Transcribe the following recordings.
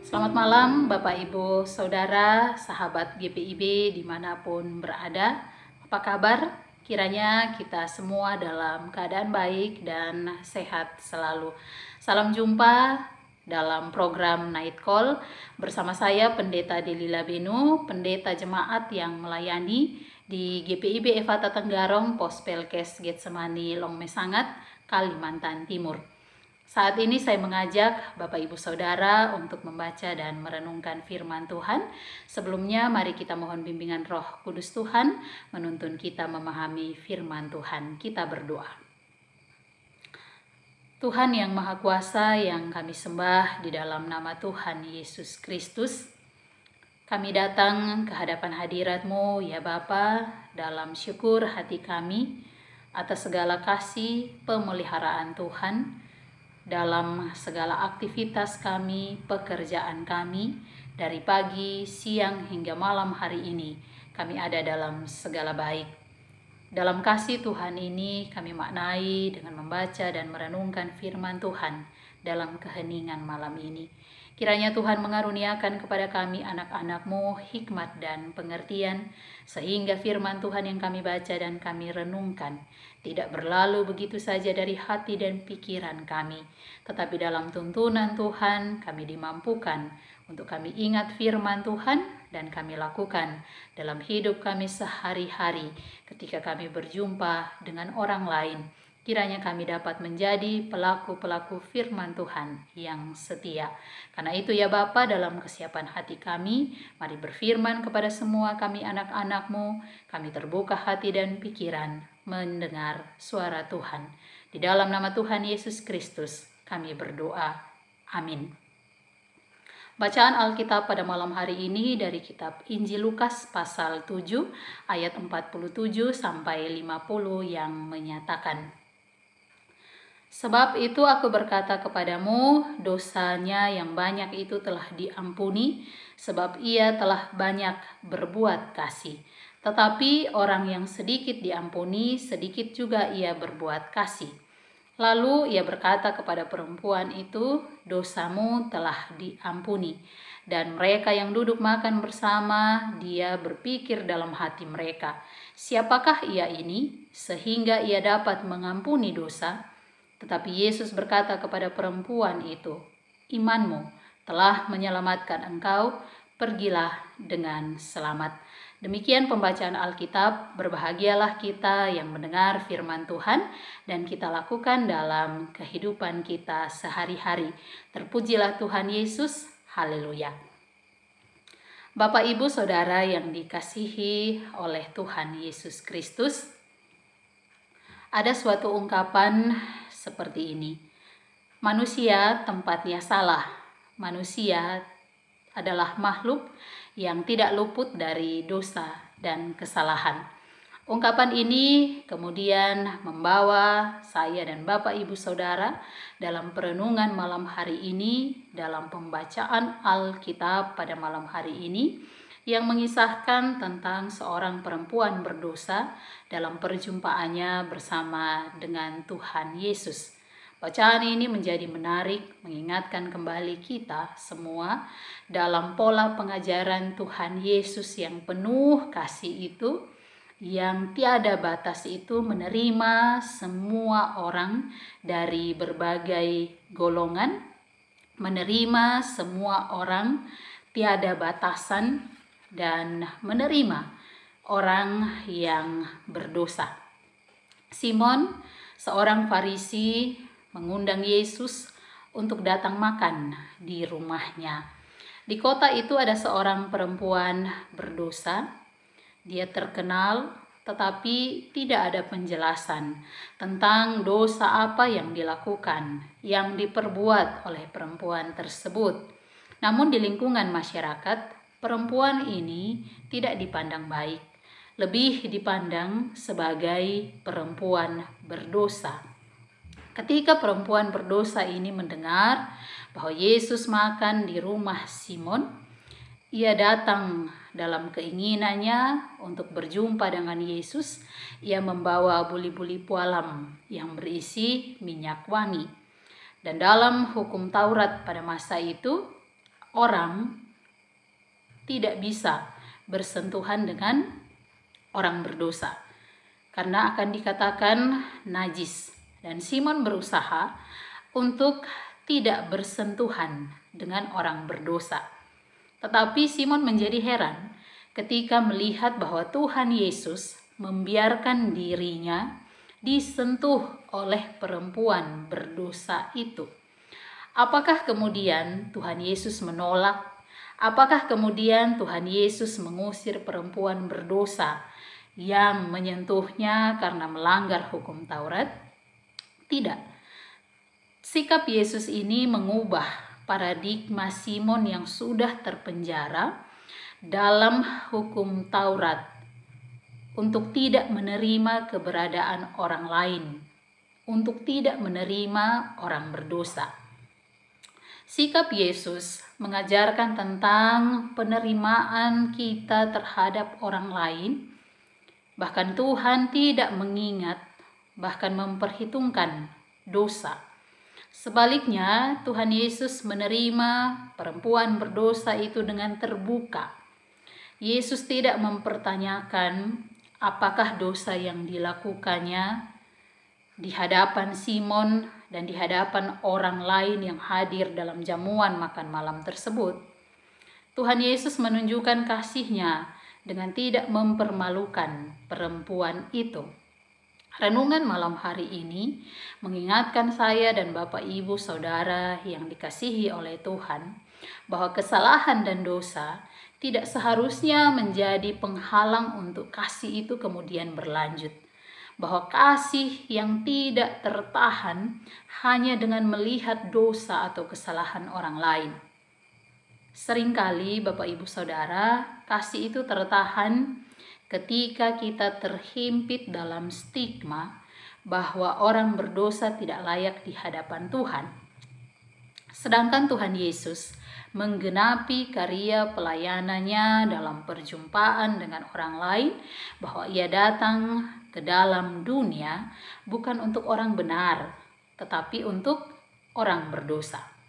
Selamat malam Bapak Ibu Saudara, sahabat GPIB dimanapun berada. Apa kabar? Kiranya kita semua dalam keadaan baik dan sehat selalu. Salam jumpa dalam program Night Call bersama saya Pendeta Delila Benu, pendeta jemaat yang melayani di GPIB Efata Tenggarong, Pos Pelkes Getsemani Longmesangat, Kalimantan Timur. Saat ini saya mengajak Bapak Ibu Saudara untuk membaca dan merenungkan firman Tuhan. Sebelumnya mari kita mohon bimbingan Roh Kudus Tuhan menuntun kita memahami firman Tuhan. Kita berdoa. Tuhan yang Maha Kuasa yang kami sembah di dalam nama Tuhan Yesus Kristus, kami datang ke hadapan hadirat-Mu ya Bapa dalam syukur hati kami atas segala kasih pemeliharaan Tuhan dalam segala aktivitas kami, pekerjaan kami, dari pagi, siang, hingga malam hari ini, kami ada dalam segala baik. Dalam kasih Tuhan ini kami maknai dengan membaca dan merenungkan firman Tuhan dalam keheningan malam ini. Kiranya Tuhan mengaruniakan kepada kami anak-anak-Mu hikmat dan pengertian, sehingga firman Tuhan yang kami baca dan kami renungkan tidak berlalu begitu saja dari hati dan pikiran kami, tetapi dalam tuntunan Tuhan kami dimampukan untuk kami ingat firman Tuhan dan kami lakukan dalam hidup kami sehari-hari ketika kami berjumpa dengan orang lain. Kiranya kami dapat menjadi pelaku-pelaku firman Tuhan yang setia. Karena itu ya Bapa, dalam kesiapan hati kami, mari berfirman kepada semua kami anak-anak-Mu. Kami terbuka hati dan pikiran mendengar suara Tuhan. Di dalam nama Tuhan Yesus Kristus kami berdoa. Amin. Bacaan Alkitab pada malam hari ini dari kitab Injil Lukas pasal 7 ayat 47 sampai 50 yang menyatakan, "Sebab itu aku berkata kepadamu, dosanya yang banyak itu telah diampuni, sebab ia telah banyak berbuat kasih. Tetapi orang yang sedikit diampuni, sedikit juga ia berbuat kasih." Lalu ia berkata kepada perempuan itu, "Dosamu telah diampuni." Dan mereka yang duduk makan bersama, dia berpikir dalam hati mereka, "Siapakah ia ini, sehingga ia dapat mengampuni dosa?" Tetapi Yesus berkata kepada perempuan itu, "Imanmu telah menyelamatkan engkau, pergilah dengan selamat." Demikian pembacaan Alkitab. Berbahagialah kita yang mendengar firman Tuhan dan kita lakukan dalam kehidupan kita sehari-hari. Terpujilah Tuhan Yesus. Haleluya. Bapak, Ibu, Saudara yang dikasihi oleh Tuhan Yesus Kristus, ada suatu ungkapan seperti ini. Manusia tempatnya salah. Manusia adalah makhluk yang tidak luput dari dosa dan kesalahan. Ungkapan ini kemudian membawa saya dan Bapak Ibu Saudara dalam perenungan malam hari ini, dalam pembacaan Alkitab pada malam hari ini, yang mengisahkan tentang seorang perempuan berdosa dalam perjumpaannya bersama dengan Tuhan Yesus. Bacaan ini menjadi menarik, mengingatkan kembali kita semua dalam pola pengajaran Tuhan Yesus yang penuh kasih itu, yang tiada batas itu, menerima semua orang dari berbagai golongan, menerima semua orang tiada batasan, dan menerima orang yang berdosa. Simon, seorang Farisi, mengundang Yesus untuk datang makan di rumahnya. Di kota itu ada seorang perempuan berdosa. Dia terkenal, tetapi tidak ada penjelasan tentang dosa apa yang dilakukan, yang diperbuat oleh perempuan tersebut. Namun di lingkungan masyarakat, perempuan ini tidak dipandang baik, lebih dipandang sebagai perempuan berdosa. Ketika perempuan berdosa ini mendengar bahwa Yesus makan di rumah Simon, ia datang dalam keinginannya untuk berjumpa dengan Yesus. Ia membawa buli-buli pualam yang berisi minyak wangi. Dan dalam hukum Taurat pada masa itu, orang tidak bisa bersentuhan dengan orang berdosa karena akan dikatakan najis, dan Simon berusaha untuk tidak bersentuhan dengan orang berdosa. Tetapi Simon menjadi heran ketika melihat bahwa Tuhan Yesus membiarkan dirinya disentuh oleh perempuan berdosa itu. Apakah kemudian Tuhan Yesus menolak? Apakah kemudian Tuhan Yesus mengusir perempuan berdosa yang menyentuhnya karena melanggar hukum Taurat? Tidak. Sikap Yesus ini mengubah paradigma Simon yang sudah terpenjara dalam hukum Taurat untuk tidak menerima keberadaan orang lain, untuk tidak menerima orang berdosa. Sikap Yesus mengajarkan tentang penerimaan kita terhadap orang lain. Bahkan Tuhan tidak mengingat, bahkan memperhitungkan dosa. Sebaliknya, Tuhan Yesus menerima perempuan berdosa itu dengan terbuka. Yesus tidak mempertanyakan apakah dosa yang dilakukannya di hadapan Simon dan di hadapan orang lain yang hadir dalam jamuan makan malam tersebut. Tuhan Yesus menunjukkan kasih-Nya dengan tidak mempermalukan perempuan itu. Renungan malam hari ini mengingatkan saya dan Bapak Ibu Saudara yang dikasihi oleh Tuhan bahwa kesalahan dan dosa tidak seharusnya menjadi penghalang untuk kasih itu kemudian berlanjut. Bahwa kasih yang tidak tertahan hanya dengan melihat dosa atau kesalahan orang lain. Seringkali Bapak Ibu Saudara, kasih itu tertahan ketika kita terhimpit dalam stigma bahwa orang berdosa tidak layak di hadapan Tuhan. Sedangkan Tuhan Yesus menggenapi karya pelayanannya dalam perjumpaan dengan orang lain, bahwa Ia datang ke dalam dunia bukan untuk orang benar, tetapi untuk orang berdosa.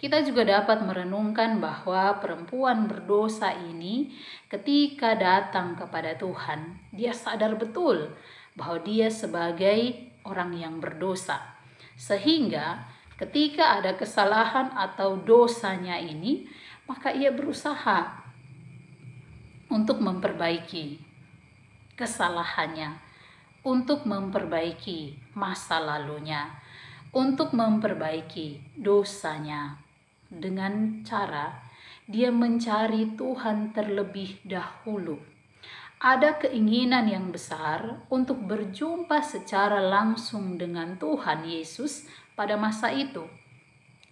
Kita juga dapat merenungkan bahwa perempuan berdosa ini ketika datang kepada Tuhan, dia sadar betul bahwa dia sebagai orang yang berdosa. Sehingga ketika ada kesalahan atau dosanya ini, maka ia berusaha untuk memperbaiki kesalahannya, untuk memperbaiki masa lalunya, untuk memperbaiki dosanya. Dengan cara dia mencari Tuhan terlebih dahulu. Ada keinginan yang besar untuk berjumpa secara langsung dengan Tuhan Yesus pada masa itu.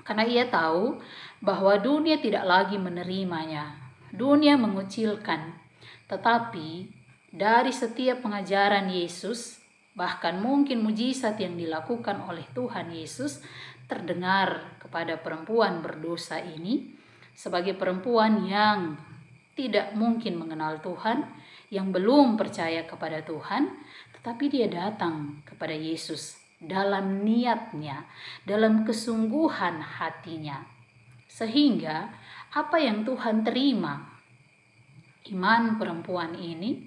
Karena ia tahu bahwa dunia tidak lagi menerimanya. Dunia mengucilkan. Tetapi dari setiap pengajaran Yesus, bahkan mungkin mujizat yang dilakukan oleh Tuhan Yesus, terdengar kepada perempuan berdosa ini sebagai perempuan yang tidak mungkin mengenal Tuhan, yang belum percaya kepada Tuhan, tetapi dia datang kepada Yesus dalam niatnya, dalam kesungguhan hatinya. Sehingga apa yang Tuhan terima, iman perempuan ini,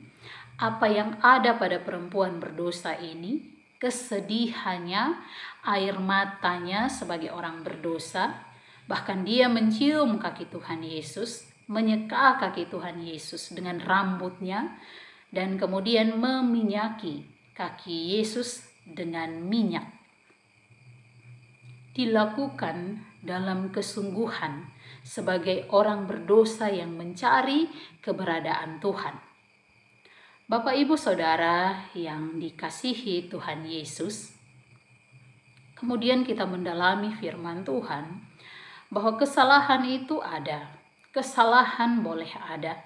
apa yang ada pada perempuan berdosa ini, kesedihannya, air matanya sebagai orang berdosa, bahkan dia mencium kaki Tuhan Yesus, menyeka kaki Tuhan Yesus dengan rambutnya, dan kemudian meminyaki kaki Yesus dengan minyak. Dilakukan dalam kesungguhan sebagai orang berdosa yang mencari keberadaan Tuhan. Bapak Ibu Saudara yang dikasihi Tuhan Yesus, kemudian kita mendalami firman Tuhan bahwa kesalahan itu ada, kesalahan boleh ada,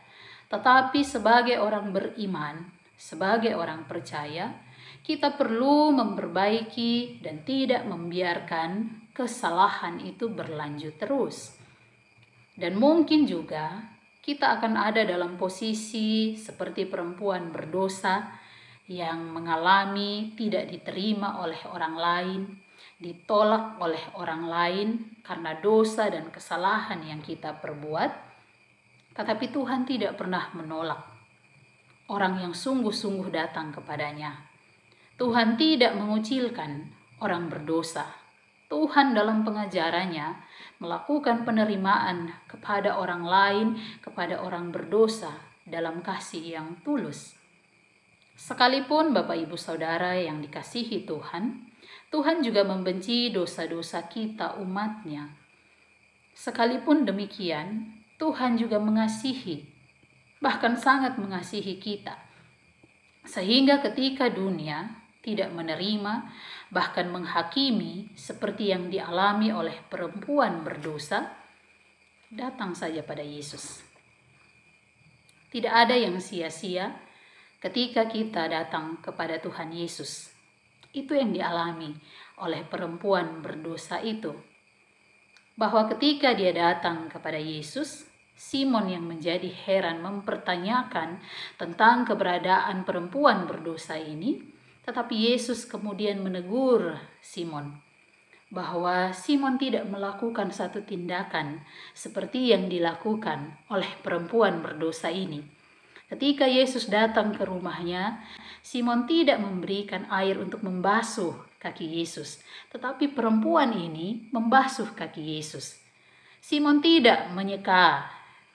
tetapi sebagai orang beriman, sebagai orang percaya, kita perlu memperbaiki dan tidak membiarkan kesalahan itu berlanjut terus. Dan mungkin juga kita akan ada dalam posisi seperti perempuan berdosa yang mengalami tidak diterima oleh orang lain, ditolak oleh orang lain karena dosa dan kesalahan yang kita perbuat, tetapi Tuhan tidak pernah menolak orang yang sungguh-sungguh datang kepadanya. Tuhan tidak mengucilkan orang berdosa. Tuhan dalam pengajarannya melakukan penerimaan kepada orang lain, kepada orang berdosa dalam kasih yang tulus. Sekalipun Bapak Ibu Saudara yang dikasihi Tuhan, Tuhan juga membenci dosa-dosa kita umat-Nya. Sekalipun demikian, Tuhan juga mengasihi, bahkan sangat mengasihi kita. Sehingga ketika dunia tidak menerima, bahkan menghakimi seperti yang dialami oleh perempuan berdosa, datang saja pada Yesus. Tidak ada yang sia-sia ketika kita datang kepada Tuhan Yesus. Itu yang dialami oleh perempuan berdosa itu. Bahwa ketika dia datang kepada Yesus, Simon yang menjadi heran mempertanyakan tentang keberadaan perempuan berdosa ini, tetapi Yesus kemudian menegur Simon bahwa Simon tidak melakukan satu tindakan seperti yang dilakukan oleh perempuan berdosa ini. Ketika Yesus datang ke rumahnya, Simon tidak memberikan air untuk membasuh kaki Yesus, tetapi perempuan ini membasuh kaki Yesus. Simon tidak menyeka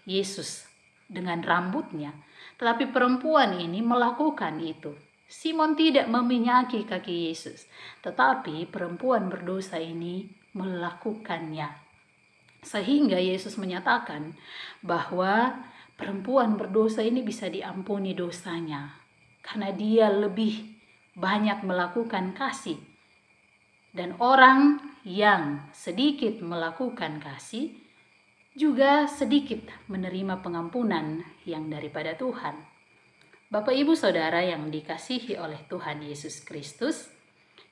Yesus dengan rambutnya, tetapi perempuan ini melakukan itu. Simon tidak meminyaki kaki Yesus, tetapi perempuan berdosa ini melakukannya. Sehingga Yesus menyatakan bahwa perempuan berdosa ini bisa diampuni dosanya karena dia lebih banyak melakukan kasih. Dan orang yang sedikit melakukan kasih juga sedikit menerima pengampunan yang daripada Tuhan. Bapak Ibu Saudara yang dikasihi oleh Tuhan Yesus Kristus,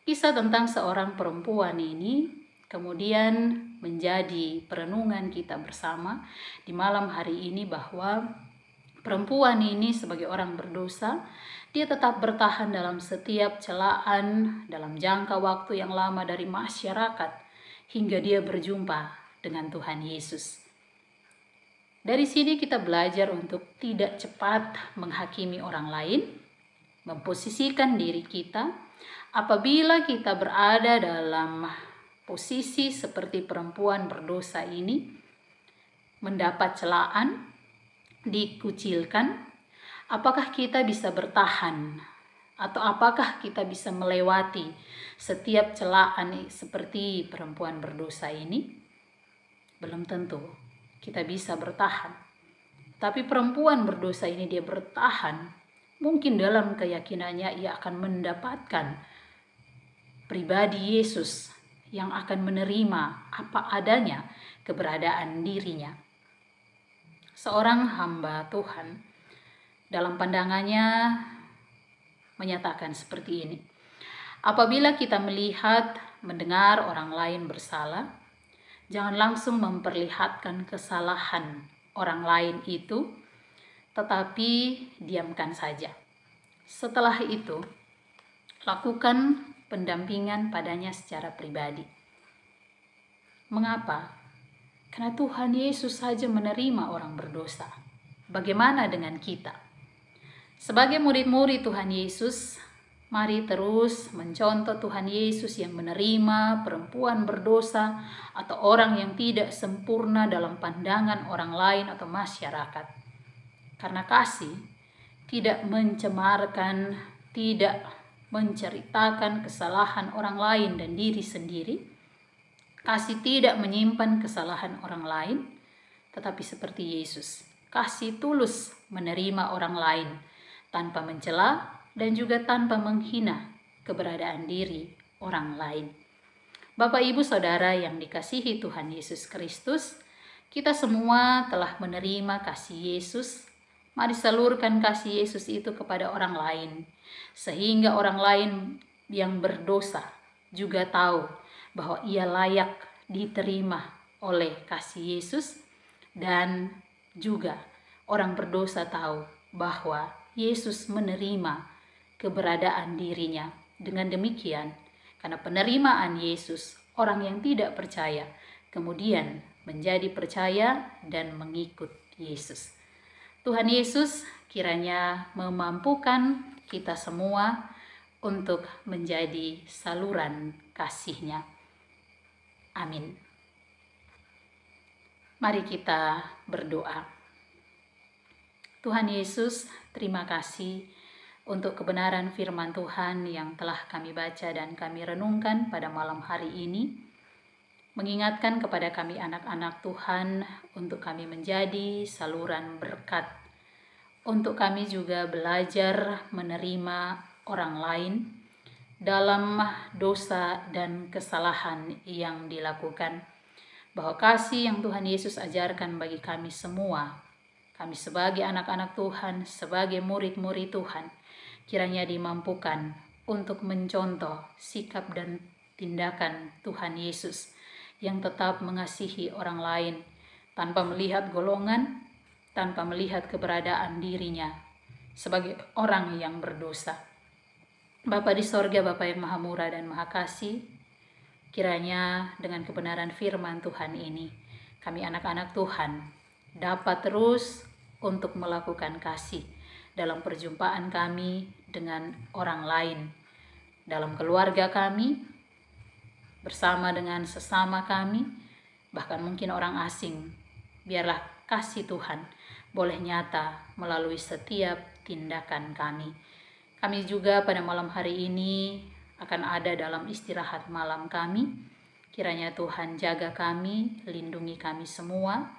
kisah tentang seorang perempuan ini kemudian menjadi perenungan kita bersama di malam hari ini, bahwa perempuan ini sebagai orang berdosa, dia tetap bertahan dalam setiap celaan dalam jangka waktu yang lama dari masyarakat hingga dia berjumpa dengan Tuhan Yesus. Dari sini kita belajar untuk tidak cepat menghakimi orang lain, memposisikan diri kita apabila kita berada dalam posisi seperti perempuan berdosa ini, mendapat celaan, dikucilkan, apakah kita bisa bertahan atau apakah kita bisa melewati setiap celaan seperti perempuan berdosa ini? Belum tentu kita bisa bertahan. Tapi perempuan berdosa ini dia bertahan. Mungkin dalam keyakinannya ia akan mendapatkan pribadi Yesus yang akan menerima apa adanya keberadaan dirinya. Seorang hamba Tuhan dalam pandangannya menyatakan seperti ini. Apabila kita melihat, mendengar orang lain bersalah, jangan langsung memperlihatkan kesalahan orang lain itu, tetapi diamkan saja. Setelah itu, lakukan pendampingan padanya secara pribadi. Mengapa? Karena Tuhan Yesus saja menerima orang berdosa. Bagaimana dengan kita? Sebagai murid-murid Tuhan Yesus, mari terus mencontoh Tuhan Yesus yang menerima perempuan berdosa atau orang yang tidak sempurna dalam pandangan orang lain atau masyarakat. Karena kasih tidak mencemarkan, tidak menceritakan kesalahan orang lain dan diri sendiri. Kasih tidak menyimpan kesalahan orang lain, tetapi seperti Yesus, kasih tulus menerima orang lain tanpa mencela dan juga tanpa menghina keberadaan diri orang lain. Bapak Ibu Saudara yang dikasihi Tuhan Yesus Kristus, kita semua telah menerima kasih Yesus. Mari salurkan kasih Yesus itu kepada orang lain, sehingga orang lain yang berdosa juga tahu bahwa ia layak diterima oleh kasih Yesus, dan juga orang berdosa tahu bahwa Yesus menerima keberadaan dirinya. Dengan demikian, Karena penerimaan Yesus, orang yang tidak percaya kemudian menjadi percaya dan mengikut Yesus. Tuhan Yesus kiranya memampukan kita semua untuk menjadi saluran kasih-Nya. Amin. Mari kita berdoa. Tuhan Yesus, terima kasih untuk kebenaran firman Tuhan yang telah kami baca dan kami renungkan pada malam hari ini. Mengingatkan kepada kami anak-anak Tuhan untuk kami menjadi saluran berkat. Untuk kami juga belajar menerima orang lain dalam dosa dan kesalahan yang dilakukan. Bahwa kasih yang Tuhan Yesus ajarkan bagi kami semua, kami sebagai anak-anak Tuhan, sebagai murid-murid Tuhan, kiranya dimampukan untuk mencontoh sikap dan tindakan Tuhan Yesus yang tetap mengasihi orang lain tanpa melihat golongan, tanpa melihat keberadaan dirinya sebagai orang yang berdosa. Bapa di sorga, Bapa yang maha murah dan maha kasih, kiranya dengan kebenaran firman Tuhan ini, kami anak-anak Tuhan dapat terus untuk melakukan kasih dalam perjumpaan kami dengan orang lain, dalam keluarga kami, bersama dengan sesama kami, bahkan mungkin orang asing. Biarlah kasih Tuhan boleh nyata melalui setiap tindakan kami. Kami juga pada malam hari ini akan ada dalam istirahat malam kami. Kiranya Tuhan jaga kami, lindungi kami semua,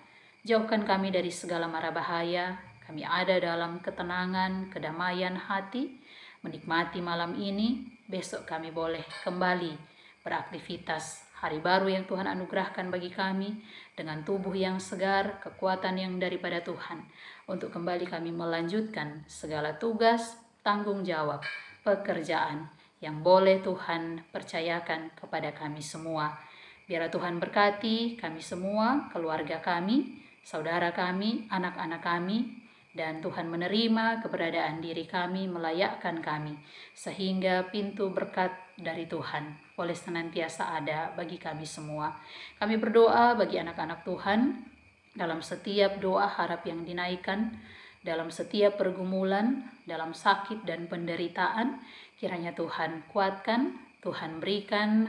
jauhkan kami dari segala mara bahaya. Kami ada dalam ketenangan, kedamaian hati, menikmati malam ini. Besok kami boleh kembali beraktivitas, hari baru yang Tuhan anugerahkan bagi kami dengan tubuh yang segar, kekuatan yang daripada Tuhan, untuk kembali kami melanjutkan segala tugas, tanggung jawab, pekerjaan yang boleh Tuhan percayakan kepada kami semua. Biarlah Tuhan berkati kami semua, keluarga kami, saudara kami, anak-anak kami, dan Tuhan menerima keberadaan diri kami, melayakkan kami, sehingga pintu berkat dari Tuhan boleh senantiasa ada bagi kami semua. Kami berdoa bagi anak-anak Tuhan, dalam setiap doa harap yang dinaikkan, dalam setiap pergumulan, dalam sakit dan penderitaan, kiranya Tuhan kuatkan, Tuhan berikan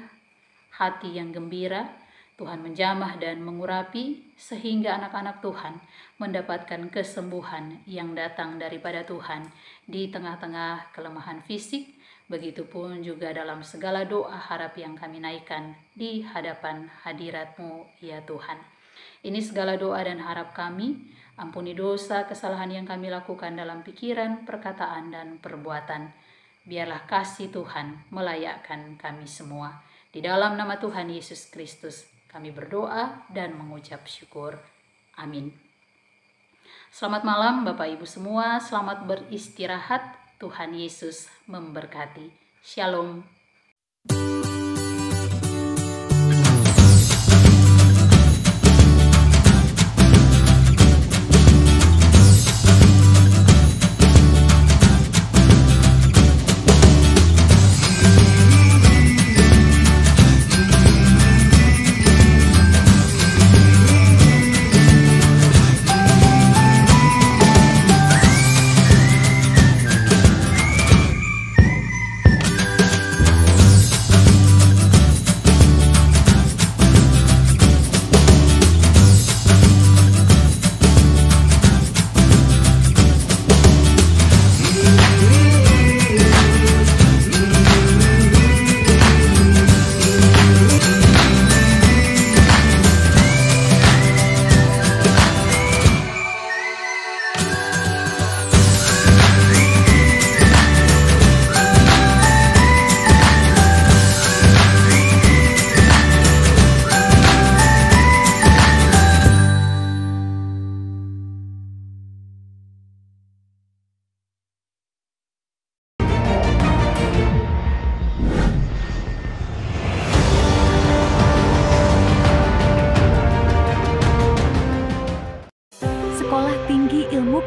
hati yang gembira, Tuhan menjamah dan mengurapi, sehingga anak-anak Tuhan mendapatkan kesembuhan yang datang daripada Tuhan di tengah-tengah kelemahan fisik. Begitupun juga dalam segala doa harap yang kami naikkan di hadapan hadirat-Mu, ya Tuhan. Ini segala doa dan harap kami, ampuni dosa kesalahan yang kami lakukan dalam pikiran, perkataan, dan perbuatan. Biarlah kasih Tuhan melayakkan kami semua. Di dalam nama Tuhan Yesus Kristus, kami berdoa dan mengucap syukur. Amin. Selamat malam Bapak Ibu semua, selamat beristirahat. Tuhan Yesus memberkati. Shalom.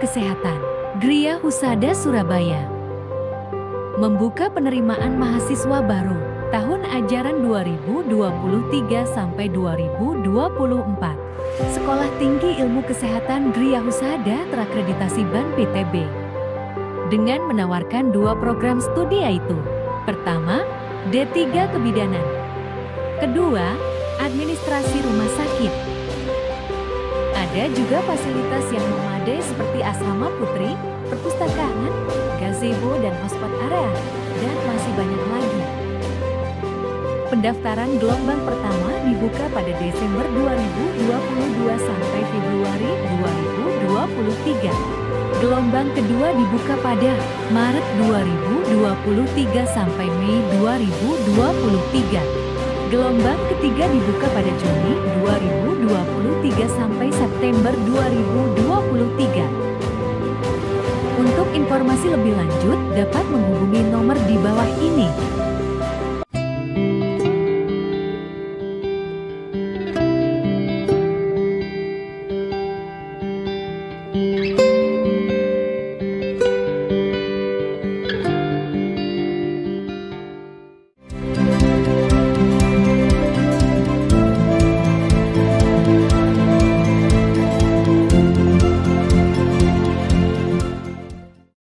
Kesehatan, Gria Husada Surabaya membuka penerimaan mahasiswa baru tahun ajaran 2023 sampai 2024. Sekolah Tinggi Ilmu Kesehatan Gria Husada terakreditasi BAN PTB dengan menawarkan 2 program studi yaitu: pertama, D3 Kebidanan, kedua, Administrasi Rumah Sakit. Ada juga fasilitas yang memadai seperti asrama putri, perpustakaan, gazebo dan hotspot area, dan masih banyak lagi. Pendaftaran gelombang pertama dibuka pada Desember 2022 sampai Februari 2023. Gelombang kedua dibuka pada Maret 2023 sampai Mei 2023. Gelombang ketiga dibuka pada Juni 2023 sampai September 2023. Untuk informasi lebih lanjut dapat menghubungi nomor di bawah ini.